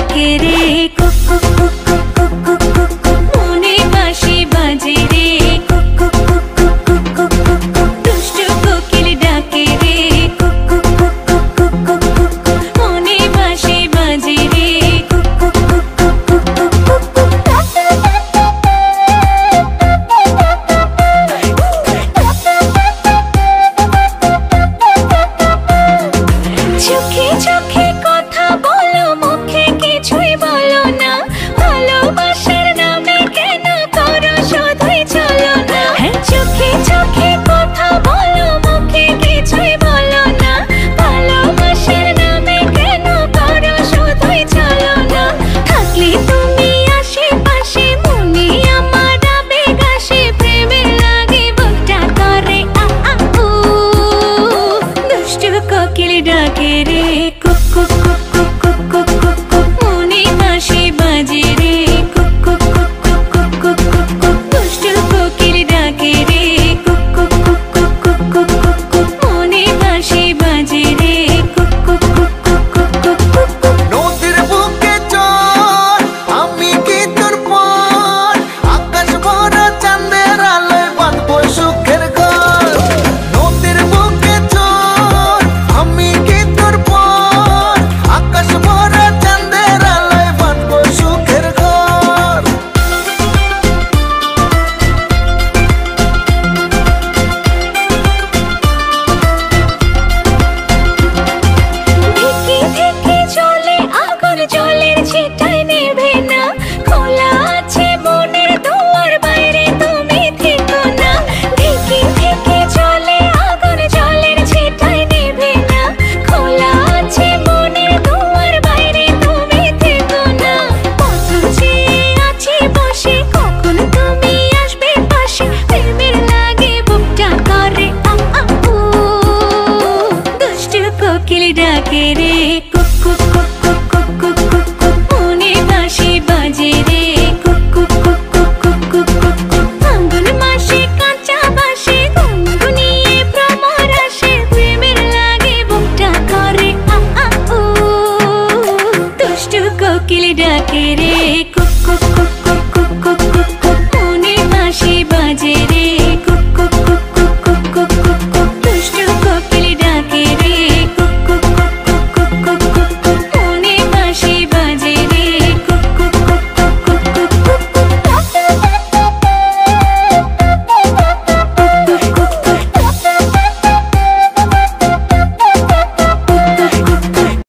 ডাকে রে কুক কুক কুক কুক কুক কুক কুক মনে বাঁশি বাজে রে কুক কুক কুক কুক কুক কুক কুক দুষ্টু কোকিল ডাকে রে কুক কুক কুক কুক কুক কুক কুক মনে বাঁশি বাজে রে কুক কুক কুক কুক কুক কুক কুক চোখে চোখে কথা বলো মুখে কিছুই বলো না ভালোবাসার নামে কেন করো শুধুই চলো না চোখে চোখে কথা বলো মুখে কিছুই বলো না ভালোবাসার নামে কেন করো শুধুই চলো না থাকলে তুমি আশেপাশে মনে আমার আবেগ আসে প্রেমের লাগে বুকটা করে আ আ উ দুষ্টু কোকিল ডাকে রে কুক কুক কুক কুক কুক কুক কুক কুক মনে বাঁশি বাজে রে কুক কুক কুক কুক কুক কুক কুক কুক দুষ্টু কোকিল ডাকে রে কুক কুক কুক কুক কুক কুক কুক কুক মনে বাঁশি বাজে রে কুক কুক কুক কুক কুক কুক কুক কুক নদীর বুকে চল আমি কি তোর পর আকাশ ভরা চাঁদের আলোয় বাঁধবো সুখের ঘর নদীর বুকে চল আমি কি তোর পর আকাশ ভরা চাঁদের আলোয় বাঁধবো সুখের ঘর ঢেকে ঢেকে চলে আগুন জলের ছিটায় নেভে না খোলা আছে মনের দুয়ার বাইরে তুমি থেকো না ঢেকে ঢেকে চলে আগুন জলের ছিটায় নেভে না খোলা আছে মনের দুয়ার বাইরে তুমি থেকো না কত চেয়ে আছি বসে কখন তুমি আসবে পাশে প্রেমের লাগে বুকটা করে আ আ উ দুষ্টু কোকিল ডাকে রে কুক কুক কুক কুক কুক কুক কুক কুক মনে বাঁশি বাজে রে কুক কুক কুক কুক কুক কুক কুক কুক ফাল্গুন মাসে কাঁচা বাঁশে গুনগুনিয়ে ভ্রমর আসে প্রেমের লাগে বুকটা করে আ আ উ দুষ্টু কোকিল ডাকে রে কুক কুক কুক কুক কুক কুক কুক কুক মনে বাঁশি বাজে রে